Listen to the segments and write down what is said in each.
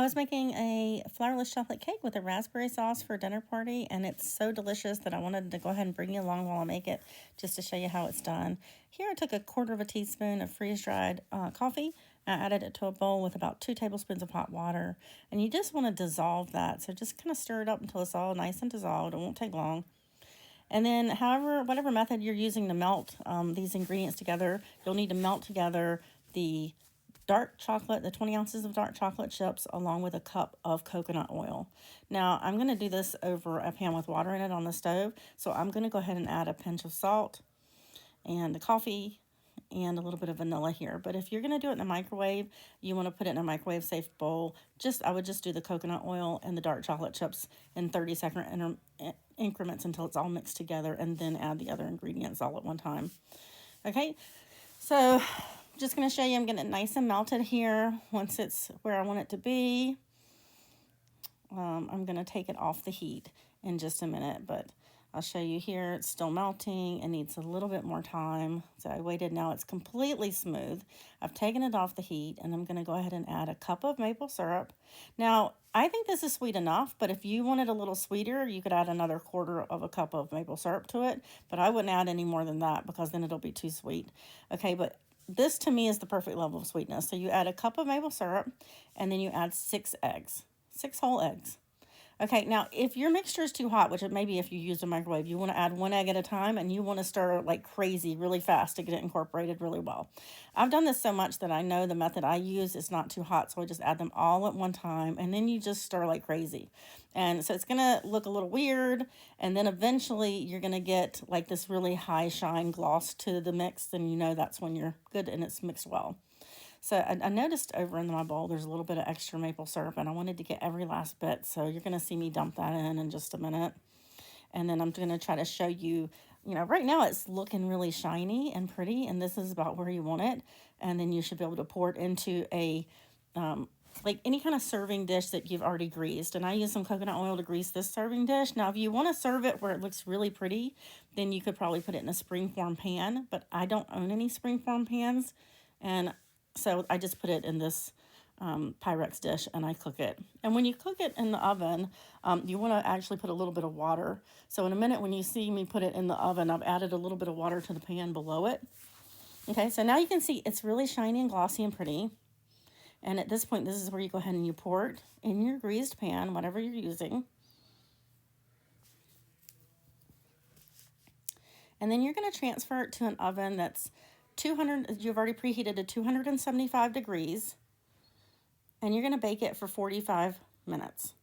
I was making a flourless chocolate cake with a raspberry sauce for a dinner party, and it's so delicious that I wanted to go ahead and bring you along while I make it just to show you how it's done. Here I took a quarter of a teaspoon of freeze-dried coffee. I added it to a bowl with about 2 tablespoons of hot water, and you just want to dissolve that. So just kind of stir it up until it's all nice and dissolved. It won't take long. And then whatever method you're using to melt these ingredients together, you'll need to melt together the dark chocolate, the 20 ounces of dark chocolate chips, along with a cup of coconut oil. Now, I'm going to do this over a pan with water in it on the stove. So I'm going to go ahead and add a pinch of salt and the coffee and a little bit of vanilla here. But if you're going to do it in the microwave, you want to put it in a microwave safe bowl. I would just do the coconut oil and the dark chocolate chips in 30-second increments until it's all mixed together, and then add the other ingredients all at one time. Okay, so just going to show you, I'm getting it nice and melted here. Once it's where I want it to be, I'm going to take it off the heat in just a minute, but I'll show you here. It's still melting. It needs a little bit more time. So I waited. Now it's completely smooth. I've taken it off the heat, and I'm going to go ahead and add a cup of maple syrup. Now, I think this is sweet enough, but if you wanted a little sweeter, you could add another quarter of a cup of maple syrup to it, but I wouldn't add any more than that because then it'll be too sweet. Okay, but this to me is the perfect level of sweetness. So you add a cup of maple syrup, and then you add 6 eggs, 6 whole eggs. Okay, now if your mixture is too hot, which it may be if you use a microwave, you want to add 1 egg at a time, and you want to stir like crazy really fast to get it incorporated really well. I've done this so much that I know the method I use is not too hot, so I just add them all at one time, and then you just stir like crazy. And so it's going to look a little weird, and then eventually you're going to get like this really high shine gloss to the mix, and you know that's when you're good and it's mixed well. So I noticed over in my bowl there's a little bit of extra maple syrup, and I wanted to get every last bit. So you're going to see me dump that in just a minute. And then I'm going to try to show you, right now it's looking really shiny and pretty, and this is about where you want it. And then you should be able to pour it into a, like any kind of serving dish that you've already greased. And I use some coconut oil to grease this serving dish. Now, if you want to serve it where it looks really pretty, then you could probably put it in a springform pan, but I don't own any springform pans. And so I just put it in this Pyrex dish, and I cook it. And when you cook it in the oven, you want to actually put a little bit of water. So in a minute, when you see me put it in the oven, I've added a little bit of water to the pan below it. Okay, so now you can see it's really shiny and glossy and pretty. And at this point, this is where you go ahead and you pour it in your greased pan, whatever you're using. And then you're going to transfer it to an oven that's 200, you've already preheated to 275 degrees, and you're going to bake it for 45 minutes.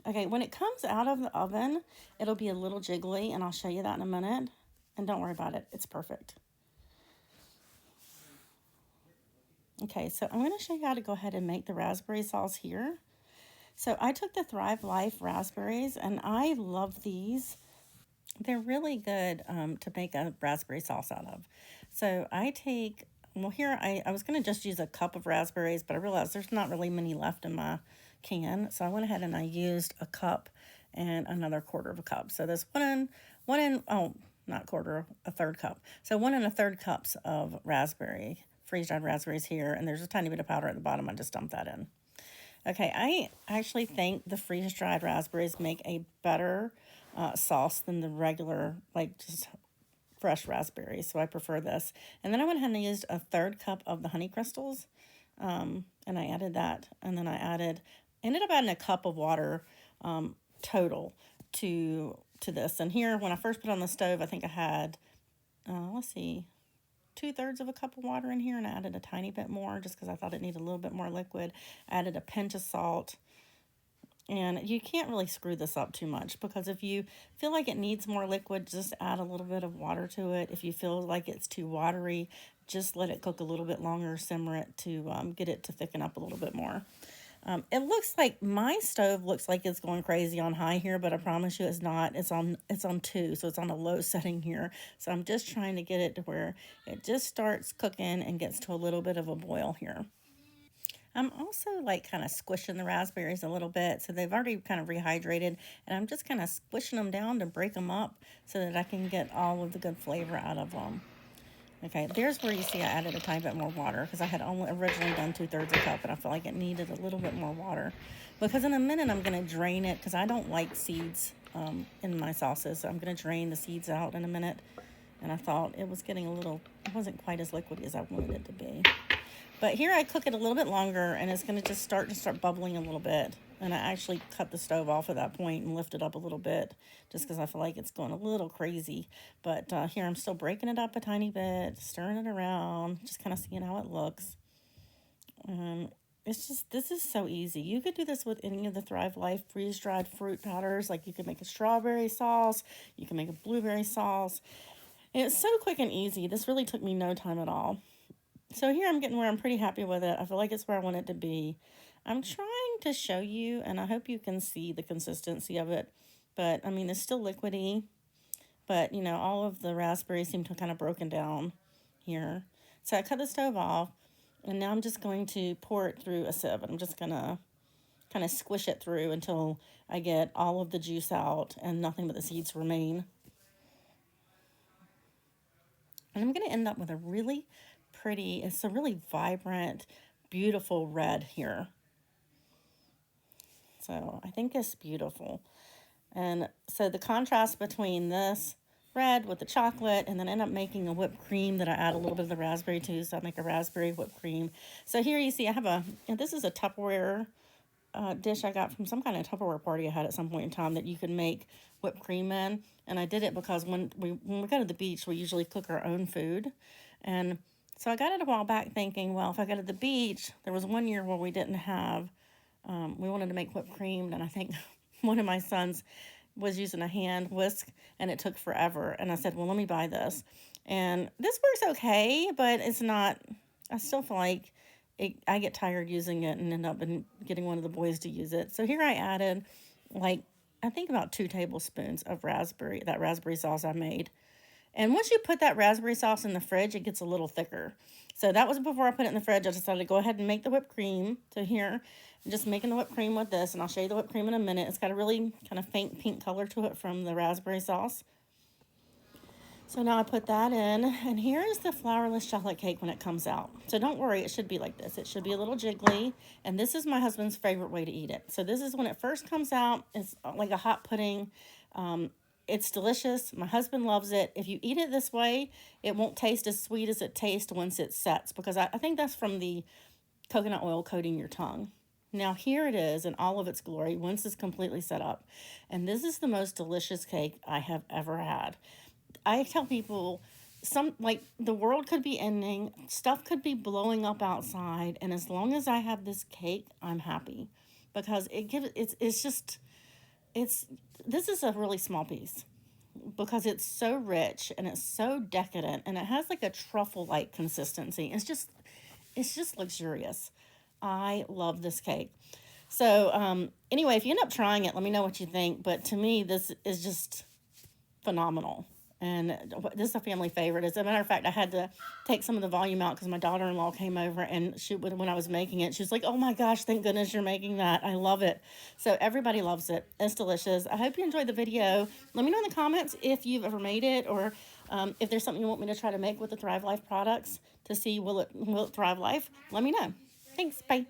Okay, when it comes out of the oven, it'll be a little jiggly, and I'll show you that in a minute. And don't worry about it, it's perfect. Okay, so I'm going to show you how to go ahead and make the raspberry sauce here. So I took the Thrive Life raspberries, and I love these. They're really good to make a raspberry sauce out of. So I take, well here I was going to just use a cup of raspberries, but I realized there's not really many left in my can. So I went ahead and I used a cup and another quarter of a cup. So there's not quarter, a third cup. So 1 1/3 cups of freeze-dried raspberries here, and there's a tiny bit of powder at the bottom. I just dumped that in. Okay, I actually think the freeze-dried raspberries make a better sauce than the regular, like just fresh raspberries, so I prefer this. And then I went ahead and used a 1/3 cup of the honey crystals, and I added that, and then ended up adding a cup of water total to this. And here, when I first put it on the stove, I think I had, 2/3 of a cup of water in here, and I added a tiny bit more just because I thought it needed a little bit more liquid. I added a pinch of salt. And you can't really screw this up too much, because if you feel like it needs more liquid, just add a little bit of water to it. If you feel like it's too watery, just let it cook a little bit longer, simmer it to get it to thicken up a little bit more. It looks like my stove looks like it's going crazy on high here, but I promise you it's not. It's on 2, so it's on a low setting here. So I'm just trying to get it to where it just starts cooking and gets to a little bit of a boil here. I'm also like kind of squishing the raspberries a little bit, so they've already kind of rehydrated, and I'm just kind of squishing them down to break them up so that I can get all of the good flavor out of them. Okay, there's where you see I added a tiny bit more water because I had only originally done 2/3 a cup, and I felt like it needed a little bit more water. Because in a minute I'm going to drain it because I don't like seeds in my sauces. So I'm going to drain the seeds out in a minute. And I thought it was getting it wasn't quite as liquidy as I wanted it to be. But here I cook it a little bit longer, and it's going to just start bubbling a little bit. And I actually cut the stove off at that point and lift it up a little bit just because I feel like it's going a little crazy. But here I'm still breaking it up a tiny bit, stirring it around, just kind of seeing how it looks. This is so easy. You could do this with any of the Thrive Life freeze-dried fruit powders. Like you could make a strawberry sauce, you can make a blueberry sauce. And it's so quick and easy. This really took me no time at all. So here I'm getting where I'm pretty happy with it. I feel like it's where I want it to be. I'm trying to show you, and I hope you can see the consistency of it. But, I mean, it's still liquidy. But, you know, all of the raspberries seem to have kind of broken down here. So I cut the stove off, and now I'm just going to pour it through a sieve. I'm just going to kind of squish it through until I get all of the juice out and nothing but the seeds remain. And I'm going to end up with a really pretty, it's a really vibrant, beautiful red here. So I think it's beautiful. And so the contrast between this red with the chocolate, and then end up making a whipped cream that I add a little bit of the raspberry to, so I make a raspberry whipped cream. So here you see I have this is a Tupperware dish I got from some kind of Tupperware party I had at some point in time that you could make whipped cream in. And I did it because when we go to the beach, we usually cook our own food. And so I got it a while back thinking, well, if I go to the beach, there was one year where we didn't have, we wanted to make whipped cream. And I think one of my sons was using a hand whisk and it took forever. And I said, well, let me buy this. And this works okay, but it's not, I still feel like I get tired using it and end up getting one of the boys to use it. So here I added like, I think about 2 tablespoons of that raspberry sauce I made. And once you put that raspberry sauce in the fridge, it gets a little thicker. So that was before I put it in the fridge. I decided to go ahead and make the whipped cream. So here, I'm just making the whipped cream with this, and I'll show you the whipped cream in a minute. It's got a really kind of faint pink color to it from the raspberry sauce. So now I put that in, and here is the flourless chocolate cake when it comes out. So don't worry, it should be like this. It should be a little jiggly, and this is my husband's favorite way to eat it. So this is when it first comes out. It's like a hot pudding. It's delicious. My husband loves it. If you eat it this way, it won't taste as sweet as it tastes once it sets, because I think that's from the coconut oil coating your tongue. Now here it is in all of its glory once it's completely set up. And this is the most delicious cake I have ever had. I tell people, the world could be ending, stuff could be blowing up outside, and as long as I have this cake, I'm happy, because this is a really small piece because it's so rich and it's so decadent, and it has like a truffle-like consistency. It's just luxurious. I love this cake. So anyway, if you end up trying it, let me know what you think. But to me, this is just phenomenal. And this is a family favorite. As a matter of fact, I had to take some of the volume out because my daughter-in-law came over, and when I was making it, she was like, oh my gosh, thank goodness you're making that. I love it. So everybody loves it. It's delicious. I hope you enjoyed the video. Let me know in the comments if you've ever made it, or if there's something you want me to try to make with the Thrive Life products to see will it Thrive Life. Let me know. Thanks. Bye.